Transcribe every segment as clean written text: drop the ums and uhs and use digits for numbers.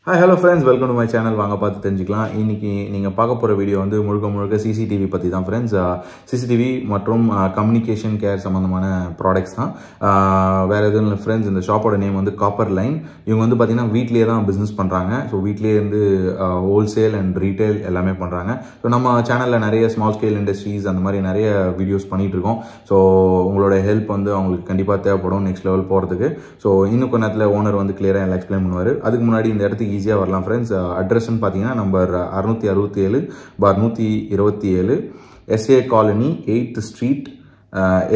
Hi, hello friends, welcome to my channel. வாங்க பார்த்து தெரிஞ்சுக்கலாம். இன்னைக்கு நீங்க பார்க்க போற வீடியோ வந்து முழுக்க CCTV பத்தி தான் friends. CCTV மற்றும் கம்யூனிகேஷன் கேர் சம்பந்தமான ப்ராடக்ட்ஸ் தான். வேற எதுவும் இல்லை friends. இந்த ஷாப்போட நேம் வந்து காப்பர் லைன். இவங்க வந்து பாத்தீங்கன்னா வீட்லயே தான் பிசினஸ் பண்றாங்க. ஸோ வீட்லயே இருந்து ஹோல்சேல் அண்ட் ரீட்டைல் எல்லாமே பண்றாங்க. ஸோ நம்ம சேனல்ல நிறைய ஸ்மால் ஸ்கேல் இண்டஸ்ட்ரீஸ் அந்த மாதிரி நிறைய வீடியோஸ் பண்ணிட்டு இருக்கோம். ஸோ உங்களோட ஹெல்ப் வந்து அவங்களுக்கு கண்டிப்பா தேவைப்படும் நெக்ஸ்ட் லெவல் போறதுக்கு. ஸோ இன்னும் கொஞ்ச நேரத்தில் ஓனர் வந்து கிளியரா எல்லாம் எக்ஸ்பிளைன் பண்ணுவாரு. அதுக்கு முன்னாடி இந்த இடத்துக்கு ஈஸியாக வரலாம் ஃப்ரெண்ட்ஸ். அட்ரஸ்ன்னு பார்த்தீங்கன்னா number 667/127 SA colony 8th street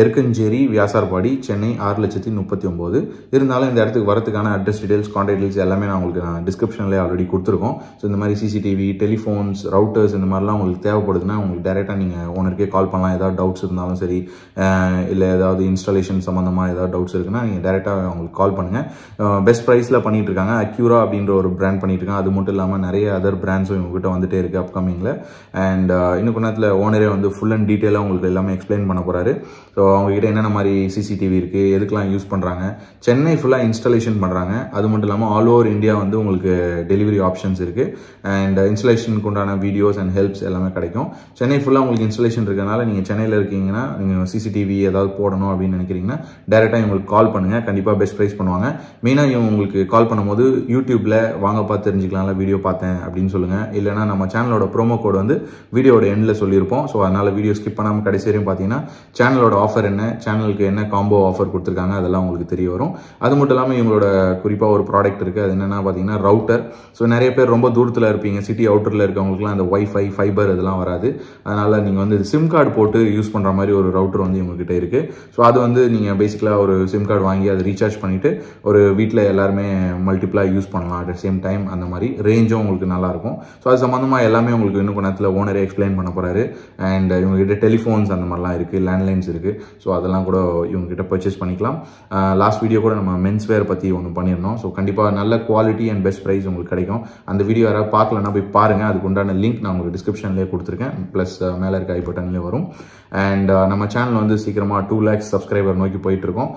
Erukkancheri Vyasarpadi Chennai 6,39,000. இருந்தாலும் இந்த இடத்துக்கு வரதுக்கான அட்ரஸ் டீடைல்ஸ் கான்டாக்ட் டீடைல்ஸ் எல்லாமே நான் உங்களுக்கு டிஸ்கிரிப்ஷன்லேயே ஆல்ரெடி கொடுத்துருக்கோம். ஸோ இந்த மாதிரி சிசிடிவி டெலிஃபோன்ஸ் ரவுட்டர்ஸ் இந்த மாதிரிலாம் உங்களுக்கு தேவைப்படுதுன்னா உங்களுக்கு டேரெக்டாக நீங்கள் ஓனருக்கே கால் பண்ணலாம். ஏதாவது டவுட்ஸ் இருந்தாலும் சரி, இல்லை ஏதாவது இன்ஸ்டாலேஷன் சம்மந்தமாக ஏதாவது டவுட்ஸ் இருக்குன்னா நீங்கள் டேரெக்டாக அவங்களுக்கு கால் பண்ணுங்கள். பெஸ்ட் ப்ரைஸில் பண்ணிட்டு இருக்காங்க. அக்யூரா அப்படின்ற ஒரு பிராண்ட் பண்ணிட்டு இருக்காங்க. அது மட்டும் இல்லாமல் நிறைய அதர் பிராண்ட்ஸும் இவங்ககிட்ட வந்துட்டே இருக்குது அப்கமிங்கில். அண்ட் இன்னும் கொஞ்ச நேரத்தில் ஓனரே வந்து ஃபுல் அண்ட் டீட்டெயிலாக உங்களுக்கு எல்லாமே எக்ஸ்பிளைன் பண்ண போகிறாரு. ஸோ அவங்ககிட்ட என்னென்ன மாதிரி சிசிடிவி இருக்குது, எதுக்கெல்லாம் யூஸ் பண்ணுறாங்க, சென்னை ஃபுல்லாக இன்ஸ்டாலேஷன் பண்ணுறாங்க. அது மட்டும் இல்லாமல் ஆல் ஓவர் இந்தியா வந்து உங்களுக்கு டெலிவரி ஆப்ஷன்ஸ் இருக்குது. அண்ட் இன்ஸ்டாலேஷனுக்கு உண்டான வீடியோஸ் அண்ட் ஹெல்ப்ஸ் எல்லாமே கிடைக்கும். சென்னை ஃபுல்லாக உங்களுக்கு இன்ஸ்டாலேஷன் இருக்கிறதுனால நீங்கள் சென்னையில் இருக்கீங்கன்னா நீங்கள் சிசிடிவி ஏதாவது போடணும் அப்படின்னு நினைக்கிறீங்கன்னா டேரெக்டாக இவங்களுக்கு கால் பண்ணுங்கள். கண்டிப்பாக பெஸ்ட் ப்ரைஸ் பண்ணுவாங்க. மெயினாக இவங்க உங்களுக்கு கால் பண்ணும்போது யூடியூப்பில் வாங்க பார்த்து தெரிஞ்சுக்கலாம்ல வீடியோ பார்த்தேன் அப்படின்னு சொல்லுங்கள். இல்லைனா நம்ம சேனலோட ப்ரோமோ கோட் வந்து வீடியோட எண்டில் சொல்லியிருப்போம். ஸோ அதனால் வீடியோ ஸ்கிப் பண்ணாமல் கடைசி வரையும் பார்த்தீங்கன்னா சேனலோட ஆஃபர் என்ன, சேனலுக்கு என்ன காம்போ ஆஃபர் கொடுத்துருக்காங்க அதெல்லாம் உங்களுக்கு தெரிய வரும். அது மட்டும் இல்லாமல் இவங்களோட குறிப்பாக ஒரு ப்ராடக்ட் இருக்குது. அது என்னென்னா பார்த்தீங்கன்னா ரவுட்டர். ஸோ நிறைய பேர் ரொம்ப தூரத்தில் இருப்பீங்க, சிட்டி அவுட்டரில் இருக்கவங்களுக்குலாம் அந்த வைஃபை ஃபைபர் இதெல்லாம் வராது. அதனால் நீங்கள் வந்து சிம் கார்டு போட்டு யூஸ் பண்ணுற மாதிரி ஒரு ரவுட்டர் வந்து இவங்ககிட்ட இருக்குது. ஸோ அது வந்து நீங்கள் பேசிக்கலாக ஒரு சிம் கார்டு வாங்கி அதை ரீசார்ஜ் பண்ணிவிட்டு ஒரு வீட்டில் எல்லாருமே மல்டிப்ளாக யூஸ் பண்ணலாம் அட் த சேம் டைம். அந்த மாதிரி ரேஞ்சும் உங்களுக்கு நல்லாயிருக்கும். ஸோ அது சம்மந்தமாக எல்லாமே உங்களுக்கு இன்னும் கொஞ்ச நேரத்தில் ஓனரே எக்ஸ்பிளைன் பண்ண போகிறாரு. அண்ட் இவங்ககிட்ட டெலிஃபோன்ஸ் அந்த மாதிரிலாம் இருக்குது, லேண்ட்லைன்ஸ் இருக்குது. ஸோ அதெல்லாம் கூட இவங்ககிட்ட பர்ச்சேஸ் பண்ணிக்கலாம். லாஸ்ட் வீடியோ கூட நம்ம மென்ஸ் வேர் பற்றி ஒன்று பண்ணியிருந்தோம். ஸோ கண்டிப்பாக நல்ல குவாலிட்டி அண்ட் பெஸ்ட் ப்ரைஸ் உங்களுக்கு கிடைக்கும். அந்த வீடியோ யாராவது பார்க்கலன்னா போய் பாருங்கள். அதுக்கு உண்டான லிங்க் நான் உங்களுக்கு டிஸ்கிரிப்ஷன்லேயே கொடுத்துருக்கேன். ப்ளஸ் மேலே இருக்க ஐ பட்டன்லேயே வரும். அண்ட் நம்ம சேனல் வந்து சீக்கிரமாக 2 lakhs சப்ஸ்கிரைபர் நோக்கி போயிட்டு இருக்கோம்.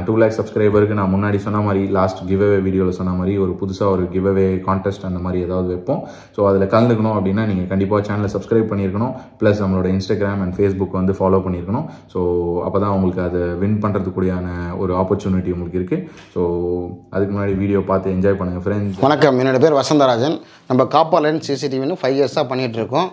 2 lakhs சப்ஸ்கிரைபருக்கு நான் முன்னாடி சொன்ன மாதிரி லாஸ்ட் கிவ்அவே வீடியோவில் சொன்ன மாதிரி ஒரு புதுசாக ஒரு கிவ்அவே கான்டெஸ்ட் அந்த மாதிரி ஏதாவது வைப்போம். ஸோ அதில் கலந்துக்கணும் அப்படின்னா நீங்கள் கண்டிப்பாக சேனலை சப்ஸ்கிரைப் பண்ணியிருக்கணும். ப்ளஸ் நம்மளோட இன்ஸ்டாகிராம் அண்ட் ஃபேஸ்புக் வந்து ஃபாலோ பண்ணியிருக்கணும். ஸோ அப்போ தான் உங்களுக்கு அதை வின் பண்ணுறதுக்குடியான ஒரு ஆப்பர்ச்சுனிட்டி உங்களுக்கு இருக்குது. ஸோ அதுக்கு முன்னாடி வீடியோ பார்த்து என்ஜாய் பண்ணுங்கள் ஃப்ரெண்ட்ஸ். வணக்கம், என்னோட பேர் வசந்தராஜன். நம்ம காப்பர் லைன் சிசிடிவின்னு 5 years பண்ணிகிட்டு இருக்கோம்.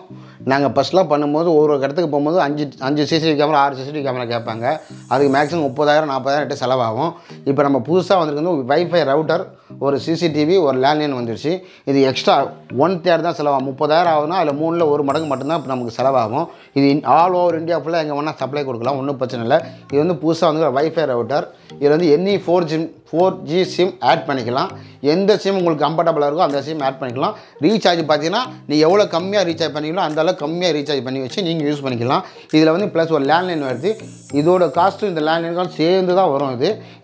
நாங்கள் ஃபஸ்ட்லாம் பண்ணும்போது ஒரு இடத்துக்கு போகும்போது 5 சிசிடிவி கேமரா 6 சிசிடிவி கேமரா கேட்பாங்க. அதுக்கு மேக்ஸிமம் 30,000-40,000 செலவாகும். இப்போ நம்ம புதுசாக வந்திருக்கிறது வைஃபை ரவுட்டர், ஒரு சிசிடிவி, ஒரு லேண்ட்லைன் வந்துருச்சு. இது எக்ஸ்ட்ரா 1/3 தான் செலவாகும். 30,000 ஆகுதுன்னா அதில் 3ல் 1 மடங்கு மட்டும்தான் இப்போ நமக்கு செலவாகும். இது ஆல் ஓவர் இந்தியா ஃபுல்லாக எங்கே வேணால் சப்ளை கொடுக்கலாம், ஒன்றும் பிரச்சனை இல்லை. இது வந்து புதுசாக வந்து வைஃபை ரவுட்டர். இதில் வந்து எனி 4G சிம் ஆட் பண்ணிக்கலாம். எந்த சிம் உங்களுக்கு கம்ஃபர்டபுளாக இருக்கோ அந்த சிம் ஆட் பண்ணிக்கலாம். ரீசார்ஜ் பார்த்தீங்கன்னா நீ எவ்வளோ கம்மியாக ரீசார்ஜ் பண்ணிக்கலாம் அந்த அளவுக்கு கம்மியாக ரீசார்ஜ் பண்ணி வச்சு நீங்கள் யூஸ் பண்ணிக்கலாம். இதில் வந்து ப்ளஸ் ஒரு லேண்ட்லைன் வருது. இதோட காஸ்ட்டு இந்த லேண்ட்லைனுக்கும் சேர்ந்து தான் வரும்.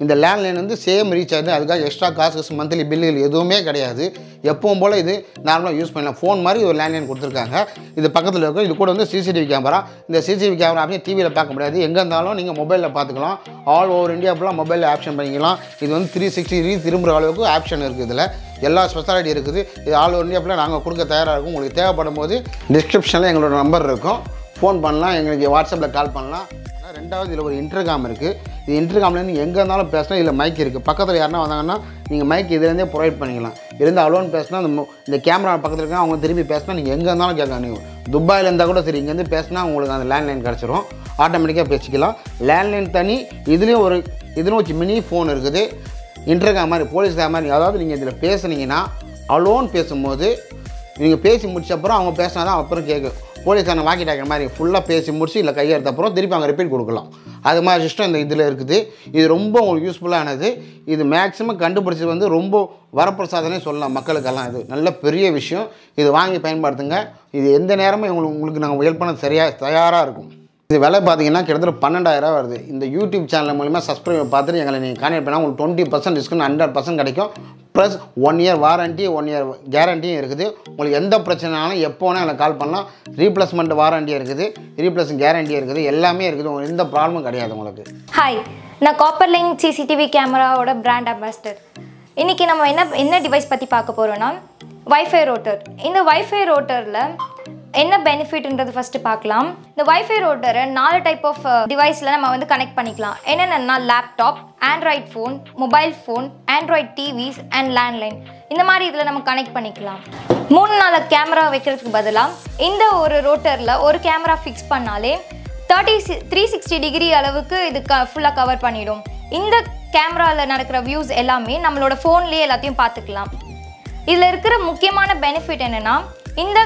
இந்த லேண்ட்லைன் வந்து சேம் ரீசார்ஜ், அதுக்காக எக்ஸ்ட்ரா காசு மந்த்லி பில்லுகள் எதுவுமே கிடையாது. எப்பவும் போல் இது நார்மலாக யூஸ் பண்ணலாம். ஃபோன் மாதிரி ஒரு லேண்ட்லைன் கொடுத்துருக்காங்க. இது பக்கத்தில் இருக்கும். இது கூட வந்து சிசிடிவி கேமரா. இந்த சிசிடிவி கேமரா அப்படியே டிவியில் பார்க்க முடியாது, எங்கே இருந்தாலும் நீங்கள் மொபைலில் பார்த்துக்கலாம். ஆல் ஓவர் இந்தியா ஃபுல்லாக மொபைலில் ஆப்ஷன் பண்ணிக்கலாம். இது வந்து 360 டிகிரி திரும்புகிற அளவுக்கு ஆப்ஷன் இருக்குது. இதில் எல்லா ஸ்பெஷாலிட்டி இருக்குது. இது ஆல் ஓவர் இந்தியா ஃபுல்லாக நாங்கள் கொடுக்க தயாராக இருக்கும். உங்களுக்கு தேவைப்படும் போது டிஸ்கிரிப்ஷனில் எங்களோட நம்பர் இருக்கும், ஃபோன் பண்ணலாம், எங்களுக்கு வாட்ஸ்அப்பில் கால் பண்ணலாம். ரெண்டாவது இதில் ஒரு இன்டர்காம் இருக்குது. இது இன்டர்காம்லேருந்து எங்கே இருந்தாலும் பேசினா இதில் மைக் இருக்குது. பக்கத்தில் யாருன்னா வந்தாங்கன்னா நீங்கள் மைக் இதுலேருந்தே ப்ரொவைட் பண்ணிக்கலாம். இருந்து அலோன் பேசினா இந்த கேமரா பக்கத்தில் இருக்க அவங்க திரும்பி பேசினா நீங்கள் எங்கே இருந்தாலும் கேட்கலாம். நீங்கள் துபாயில் இருந்தால் கூட சரி, இங்கேருந்து பேசினா உங்களுக்கு அந்த லேண்ட்லைன் கிடச்சிரும், ஆட்டோமேட்டிக்காக பேசிக்கலாம். லேண்ட்லைன் தனி, இதுலேயும் ஒரு வச்சு மினி ஃபோன் இருக்குது. இன்டர்காம் மாதிரி போலீஸ்கார் மாதிரி. அதாவது நீங்கள் இதில் பேசுனீங்கன்னா அலோன் பேசும்போது நீங்கள் பேசி முடிச்ச அப்புறம் அவங்க பேசினா தான் அப்புறம் கேட்கும். போலீஸ்காரன் வாக்கி டாக்கிற மாதிரி ஃபுல்லாக பேசி முடிச்சு இல்லை கையெடுத்த அப்புறம் திருப்பி அவங்க ரிப்பீட் கொடுக்கலாம். அது மாதிரி சிஸ்டம் இந்த இதில் இருக்குது. இது ரொம்ப உங்களுக்கு யூஸ்ஃபுல்லானது. இது மேக்ஸிமம் கண்டுபிடிச்சது வந்து ரொம்ப வரப்பிரசாதனே சொல்லலாம் மக்களுக்கெல்லாம். இது நல்ல பெரிய விஷயம். இது வாங்கி பயன்படுத்துங்க. இது எந்த நேரமும் உங்களுக்கு நாங்கள் ஹெல்ப் பண்ண தயாராக இருக்கும். இது விலை பார்த்தீங்கன்னா கிட்டத்தட்ட 12,000 வருது. இந்த யூடியூப் சேனல் மூலிமா சப்ஸ்கிரைப் பார்த்துட்டு எங்களை நீங்கள் கான்டாக்ட் பண்ணால் உங்களுக்கு 20% டிஸ்கவுண்ட் 100% கிடைக்கும். ப்ளஸ் 1 year வாரண்ட்டி 1 year கேரண்டியும் இருக்குது. உங்களுக்கு எந்த பிரச்சனைனாலும் எப்போ வேணால் எனக்கு கால் பண்ணலாம். ரீப்ளேஸ்மெண்ட் வாரண்ட்டி இருக்குது, ரீப்ளேஸ் கேரண்டி இருக்குது, எல்லாமே இருக்குது. உங்களுக்கு எந்த ப்ராப்ளமும் கிடையாது உங்களுக்கு. ஹாய், நான் காப்பர் லைன் சிசிடிவி கேமராவோட பிராண்ட் அம்பாசிடர். இன்றைக்கி நம்ம என்ன டிவைஸ் பற்றி பார்க்க போகிறோன்னா வைஃபை ரோட்டர். இந்த வைஃபை ரோட்டரில் என்ன பெனிஃபிட்ன்றது ஃபஸ்ட்டு பார்க்கலாம். இந்த வைஃபை ரோட்டரை 4 டைப் ஆஃப் டிவைஸில் நம்ம வந்து கனெக்ட் பண்ணிக்கலாம். என்னென்னா laptop, Android phone, mobile phone, Android TVS and landline, இந்த மாதிரி இதில் நம்ம கனெக்ட் பண்ணிக்கலாம். 3-4 கேமரா வைக்கிறதுக்கு பதிலாக இந்த ஒரு ரோட்டரில் ஒரு கேமரா ஃபிக்ஸ் பண்ணாலே 360 டிகிரி அளவுக்கு இது ஃபுல்லாக கவர் பண்ணிடும். இந்த கேமராவில் நடக்கிற வியூஸ் எல்லாமே நம்மளோட ஃபோன்லேயே எல்லாத்தையும் பார்த்துக்கலாம். இதில் இருக்கிற முக்கியமான பெனிஃபிட் என்னென்னா இந்த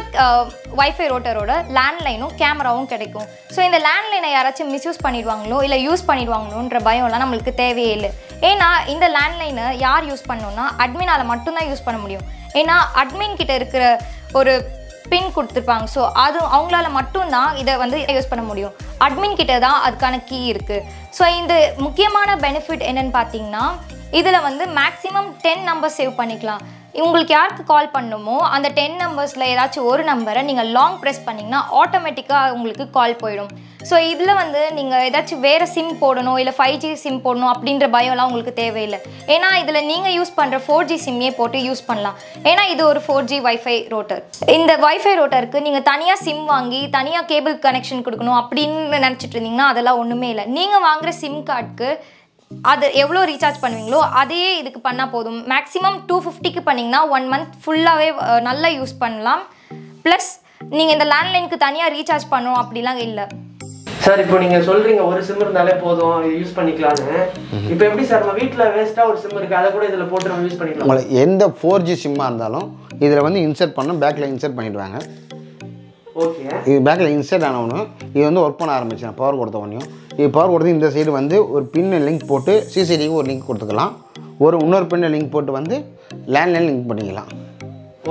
வைஃபை ரோட்டரோட லேண்ட்லைனும் கேமராவும் கிடைக்கும். ஸோ இந்த லேண்ட்லைனை யாராச்சும் மிஸ்யூஸ் பண்ணிடுவாங்களோ இல்லை யூஸ் பண்ணிடுவாங்களோன்ற பயம்லாம் நம்மளுக்கு தேவையே இல்லை. ஏன்னா இந்த லேண்ட்லைனை யார் யூஸ் பண்ணோன்னா அட்மினால் மட்டும்தான் யூஸ் பண்ண முடியும். ஏன்னா அட்மின் கிட்ட இருக்கிற ஒரு பின் கொடுத்துருப்பாங்க. ஸோ அது அவங்களால மட்டும்தான் இதை வந்து யூஸ் பண்ண முடியும். அட்மின் கிட்ட தான் அதுக்கான கீ இருக்குது. ஸோ இந்த முக்கியமான பெனிஃபிட் என்னென்னு பார்த்தீங்கன்னா இதில் வந்து மேக்ஸிமம் 10 நம்பர் சேவ் பண்ணிக்கலாம். உங்களுக்கு யாருக்கு கால் பண்ணணுமோ அந்த 10 நம்பர்ஸில் ஏதாச்சும் ஒரு நம்பரை நீங்கள் லாங் ப்ரெஸ் பண்ணிங்கன்னா ஆட்டோமேட்டிக்காக உங்களுக்கு கால் போயிடும். ஸோ இதில் வந்து நீங்கள் ஏதாச்சும் வேறு சிம் போடணும் இல்லை 5G சிம் போடணும் அப்படின்ற பயம்லாம் உங்களுக்கு தேவையில்லை. ஏன்னா இதில் நீங்கள் யூஸ் பண்ணுற 4G சிம்மே போட்டு யூஸ் பண்ணலாம். ஏன்னா இது ஒரு 4G வைஃபை ரோட்டர். இந்த வைஃபை ரோட்டருக்கு நீங்கள் தனியாக சிம் வாங்கி தனியாக கேபிள் கனெக்ஷன் கொடுக்கணும் அப்படின்னு நினச்சிட்டு இருந்தீங்கன்னா அதெல்லாம் ஒன்றுமே இல்லை. நீங்கள் வாங்குகிற சிம் கார்டுக்கு அது எவ்வளோ ரீசார்ஜ் பண்ணுவீங்களோ அதையே இதுக்கு பண்ணால் போதும். மேக்ஸிமம் 250க்கு பண்ணிங்கன்னா 1 மந்த் ஃபுல்லாகவே நல்லா யூஸ் பண்ணலாம். ப்ளஸ் நீங்கள் இந்த லேண்ட்லைனுக்கு தனியாக ரீசார்ஜ் பண்ணணும் அப்படிலாம் இல்லை. சார் இப்போ நீங்கள் சொல்கிறீங்க ஒரு சிம் இருந்தாலே போதும் யூஸ் பண்ணிக்கலான்னு. இப்போ எப்படி சார் நம்ம வீட்டில் வேஸ்ட்டாக ஒரு சிம் இருக்குது அதை கூட இதில் போட்டு நம்ம யூஸ் பண்ணிக்கலாம். உங்களுக்கு எந்த 4G சிம்மாக இருந்தாலும் இதில் வந்து இன்சர்ட் பண்ணணும், பேக்கில் இன்சர்ட் பண்ணிவிடுவாங்க. ஓகே, இது பேக்கில் இன்சர்ட் ஆனவனும் இது வந்து ஒர்க் பண்ண ஆரம்பிச்சேன். பவர் கொடுத்த உடனே இது பவர் கொடுத்து இந்த சைடு வந்து ஒரு பின்னை லிங்க் போட்டு சிசிடிவிக்கு ஒரு லிங்க் கொடுத்துக்கலாம். இன்னொரு பின்னை லிங்க் போட்டு வந்து லேண்ட்லைன் லிங்க் பண்ணிக்கலாம்.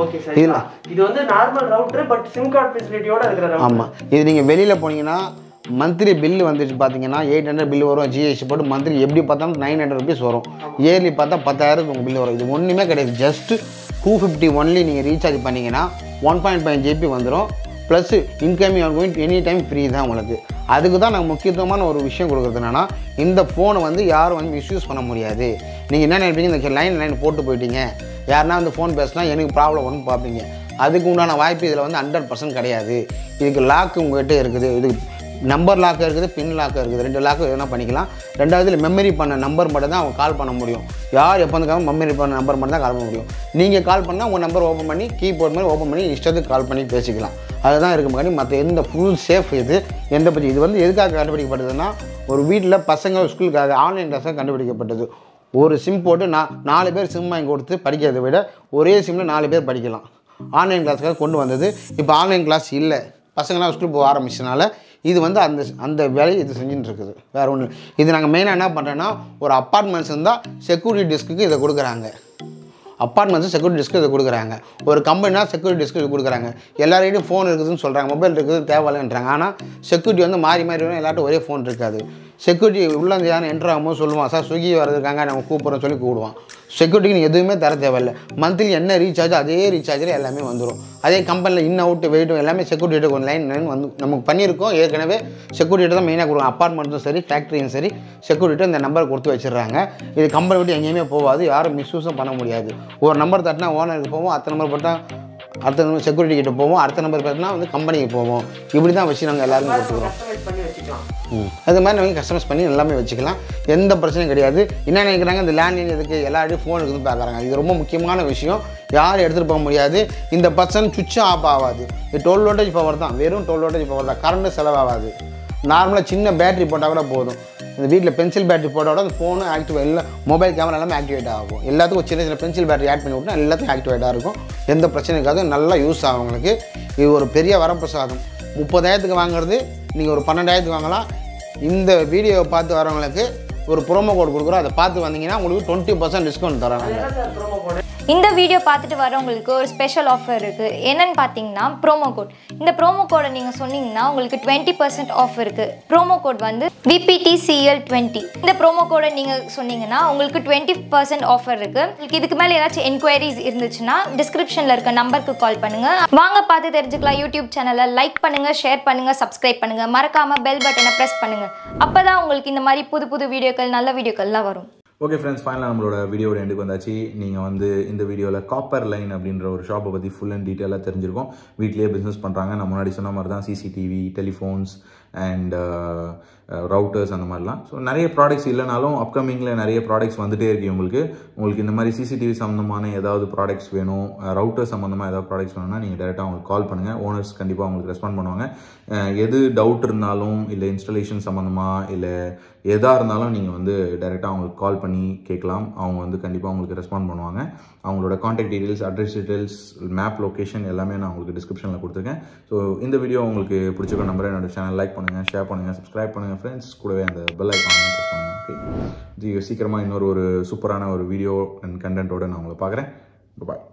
ஓகே சார், இது வந்து normal router but sim card ஃபெசிலிட்டியோட இருக்கிற ரவுட்டர். ஆமாம், இது நீங்கள் வெளியில் போனீங்கன்னா மந்த்லி பில்லு வந்துட்டு பார்த்தீங்கன்னா 800 பில்லு வரும். ஜிஎஸ்டி போட்டு மந்த்லி எப்படி பார்த்தாலும் 900 ருபீஸ் வரும். இயர்லி பார்த்தா 10,000 உங்கள் பில்லு வரும். இது ஒன்றுமே கிடையாது. ஜஸ்ட்டு 250 ஒன்லி நீங்கள் ரீசார்ஜ் பண்ணிங்கன்னா 1.5 GB வந்துடும். Plus incoming out going any time free தான் உங்களுக்கு. அதுக்கு தான் நாங்கள் முக்கியத்துவமான ஒரு விஷயம் கொடுக்குறது என்னென்னா இந்த ஃபோனை வந்து யாரும் வந்து மிஸ்யூஸ் பண்ண முடியாது. நீங்கள் என்ன நினைப்பீங்க, இந்த லைன் போட்டு போயிட்டீங்க யாருன்னா வந்து ஃபோன் பேசினா எனக்கு ப்ராப்ளம் ஒன்று பார்ப்பீங்க. அதுக்கு உண்டான வாய்ப்பு இதில் வந்து 100% கிடையாது. இதுக்கு லாக்கு உங்கள்கிட்ட இருக்குது. இதுக்கு நம்பர் லாக்காக இருக்குது, பின் லாக்காக இருக்குது. 2 லாக்கு எதுனா பண்ணிக்கலாம். ரெண்டாவது மெமரி பண்ண நம்பர் மட்டும் தான் அவங்க கால் பண்ண முடியும். யார் எப்போ வந்துக்காமல் மெமரி பண்ண நம்பர் மட்டும் தான் கால் பண்ண முடியும். நீங்கள் கால் பண்ணால் உங்கள் நம்பர் ஓப்பன் பண்ணி கீபோர்ட் மாதிரி ஓப்பன் பண்ணி இஷ்டத்துக்கு கால் பண்ணி பேசிக்கலாம். அதுதான் இருக்கும் முன்னாடி மற்ற எந்த ஃபுல் சேஃப் இது எந்த பற்றி இது வந்து எதுக்காக கண்டுபிடிக்கப்பட்டதுன்னா ஒரு வீட்டில் பசங்க ஸ்கூலுக்காக ஆன்லைன் கிளாஸாக கண்டுபிடிக்கப்பட்டது. ஒரு சிம் போட்டு 4 பேர் சிம் வாங்கி கொடுத்து படிக்கிறதை விட ஒரே சிம்மில் 4 பேர் படிக்கலாம். ஆன்லைன் கிளாஸுக்காக கொண்டு வந்தது. இப்போ ஆன்லைன் கிளாஸ் இல்லை, பசங்களாம் ஸ்கூல் போக ஆரம்பிச்சனால இது வந்து அந்த வேலையை இது செஞ்சுட்டு இருக்குது. வேறு ஒன்று இது நாங்கள் மெயினாக என்ன பண்ணுறோன்னா ஒரு அப்பார்ட்மெண்ட்ஸ் இருந்தால் செக்யூரிட்டி டிஸ்க்கு இதை கொடுக்குறாங்க. அப்பார்ட்மெண்ட்ஸு செக்யூரிட்டி டிஸ்க்கு இதை கொடுக்குறாங்க. ஒரு கம்பெனினா செக்யூரிட்டி டிஸ்க்கு இது கொடுக்குறாங்க. எல்லாரையும் ஃபோன் இருக்குதுன்னு சொல்கிறாங்க, மொபைல் இருக்குது தேவையில்லைன்றாங்க. ஆனால் செக்யூரிட்டி வந்து மாறி வரும். எல்லார்ட்டும் ஒரே ஃபோன் இருக்காது. செக்யூரிட்டி உள்ளே யாரும் என்ட்ரு ஆகும்போது சொல்லுவான், சார் ஸ்விக்கி வரதுக்காங்க நம்ம கூப்பிட்றோம் சொல்லி கூப்பிடுவான். செக்யூரிட்டிக்கு நீங்கள் எதுவுமே தர தேவையில்லை. மந்த்லி என்ன ரீசார்ஜ் அதே ரீசார்ஜில் எல்லாமே வந்துடும். அதே கம்பெனியில் இன் அவுட் வெயிட்டும் எல்லாமே செக்யூரிட்டி ஒரு லைன் வந்து நமக்கு பண்ணியிருக்கோம். ஏற்கனவே செக்யூரிட்டி தான் மெயினாக கொடுக்கும். அப்பார்ட்மெண்ட்டும் சரி ஃபேக்ட்ரியும் சரி செக்யூரிட்டி இந்த நம்பர் கொடுத்து வச்சிடுறாங்க. இது கம்பெனி விட்டு எங்கேயுமே போகாது, யாரும் மிஸ்யூஸும் பண்ண முடியாது. ஒரு நம்பர் தட்டினா ஓனருக்கு போவோம், அடுத்த நம்பர் போட்டால் அடுத்த நம்பர் செக்யூரிட்டி கிட்ட போவோம், அடுத்த நம்பர் பார்த்தீங்கன்னா வந்து கம்பெனிக்கு போவோம். இப்படி தான் வச்சு நாங்கள் எல்லாருமே கொடுத்துக்கிறோம். அது மாதிரி நம்ம கஸ்டமைஸ் பண்ணி எல்லாமே வச்சுக்கலாம். எந்த பிரச்சனையும் கிடையாது. என்ன நினைக்கிறாங்க, இந்த லேண்ட்லைன் எதுக்கு எல்லாரும் ஃபோன் இருக்குதுன்னு பார்க்குறாங்க. இது ரொம்ப முக்கியமான விஷயம். யாரும் எடுத்துகிட்டு போக முடியாது. இந்த பர்சன் சுவிட்ச் ஆஃப் ஆகாது. இது 12 வோல்டேஜ் பவர் தான், வெறும் 12 வோல்டேஜ் பவர் தான். கரண்ட் செலவாகாது. நார்மலாக சின்ன பேட்டரி போட்டால் கூட போதும். இந்த வீட்டில் பென்சில் பேட்டரி போட்டால் கூட அந்த ஃபோனும் ஆக்டிவ் எல்லாம் மொபைல் கேமரா எல்லாமே ஆக்டிவேட் ஆகும். எல்லாத்துக்கும் சின்ன பென்சில் பேட்டரி ஆட் பண்ணி விட்டா எல்லாத்துக்கும் ஆக்டிவேட்டாக இருக்கும். எந்த பிரச்சனையும் இருக்காது. நல்லா யூஸ் ஆகும் உங்களுக்கு. இது ஒரு பெரிய வரப்பிரசாதம். 30,000க்கு வாங்குறது நீங்கள் ஒரு 12,000க்கு வாங்கலாம். இந்த வீடியோவை பார்த்து வரவங்களுக்கு ஒரு ப்ரோமோ கோட் கொடுக்குறோம். அதை பார்த்து வந்தீங்கன்னா உங்களுக்கு 20% டிஸ்கவுண்ட் தராங்க. இந்த வீடியோ பார்த்துட்டு வரவங்களுக்கு ஒரு ஸ்பெஷல் ஆஃபர் இருக்குது. என்னென்னு பார்த்தீங்கன்னா ப்ரோமோ கோட். இந்த ப்ரோமோ கோடை நீங்கள் சொன்னீங்கன்னா உங்களுக்கு 20% ஆஃப் இருக்குது. ப்ரோமோ கோட் வந்து VPTCL20. இந்த ப்ரோமோ கோடை நீங்கள் சொன்னீங்கன்னா உங்களுக்கு 20% ஆஃபர் இருக்குது. உங்களுக்கு இதுக்கு மேலே ஏதாச்சும் என்கொயரிஸ் இருந்துச்சுன்னா டிஸ்கிரிப்ஷனில் இருக்க நம்பருக்கு கால் பண்ணுங்கள். வாங்க பார்த்து தெரிஞ்சுக்கலாம். யூடியூப் சேனலை லைக் பண்ணுங்கள், ஷேர் பண்ணுங்கள், சப்ஸ்கிரைப் பண்ணுங்கள். மறக்காமல் பெல் பட்டனை ப்ரெஸ் பண்ணுங்கள். அப்போ தான் உங்களுக்கு இந்த மாதிரி புது புது வீடியோக்கள் நல்ல வீடியோக்கள்லாம் வரும். ஓகே ஃப்ரெண்ட்ஸ், ஃபைனலாக நம்மளோட வீடியோட எண்டுக்கு வந்தாச்சு. நீங்கள் வந்து இந்த வீடியோவில் காப்பர் லைன் அப்படின்ற ஒரு ஷாப்பை பற்றி ஃபுல் அண்ட் டீட்டெயிலாக தெரிஞ்சிருக்கோம். வீட்டிலேயே பிஸ்னஸ் பண்ணுறாங்க. நான் முன்னாடி சொன்ன மாதிரி தான் சிசிடிவி, டெலிஃபோன்ஸ் அண்ட் ரவுட்டர்ஸ் அந்த மாதிரிலாம். ஸோ நிறைய ப்ராடக்ட்ஸ் இல்லைனாலும் அப்கமிங்கில் நிறைய ப்ராடக்ட்ஸ் வந்துகிட்டே இருக்கு. உங்களுக்கு இந்த மாதிரி சிசிடிவி சம்மந்தமான ஏதாவது ப்ராடக்ட்ஸ் வேணும், ரவுட்டர் சம்மந்தமாக ஏதாவது ப்ராடக்ட்ஸ் வேணும்னா நீங்கள் டேரெக்டாக அவங்களுக்கு கால் பண்ணுங்கள். ஓனர்ஸ் கண்டிப்பாக உங்களுக்கு ரெஸ்பாண்ட் பண்ணுவாங்க. எது டவுட் இருந்தாலும் இல்லை இன்ஸ்டாலேஷன் சம்மந்தமாக இல்லை எதாக இருந்தாலும் நீங்கள் வந்து டைரெக்டாக அவங்களுக்கு கால் பண்ணி கேட்கலாம். அவங்க வந்து கண்டிப்பாக உங்களுக்கு ரெஸ்பாண்ட் பண்ணுவாங்க. அவங்களோட contact details, address details, map location எல்லாமே நான் உங்களுக்கு டிஸ்கிரிப்ஷனில் கொடுத்துருக்கேன். ஸோ இந்த வீடியோ உங்களுக்கு பிடிச்சிருக்க நம்பரை என்னோட சேனல் லைக் பண்ணுங்கள், ஷேர் பண்ணுங்கள், சப்ஸ்கிரைப் பண்ணுங்கள் ஃப்ரெண்ட்ஸ். கூடவே அந்த பெல் ஐக்கான் ப்ரெஸ் பண்ணுங்கள். ஓகே, சீக்கிரமாக இன்னொரு சூப்பரான ஒரு வீடியோ அண்ட் கண்டென்ட்டோடு நான் உங்களை பார்க்குறேன். பாய்.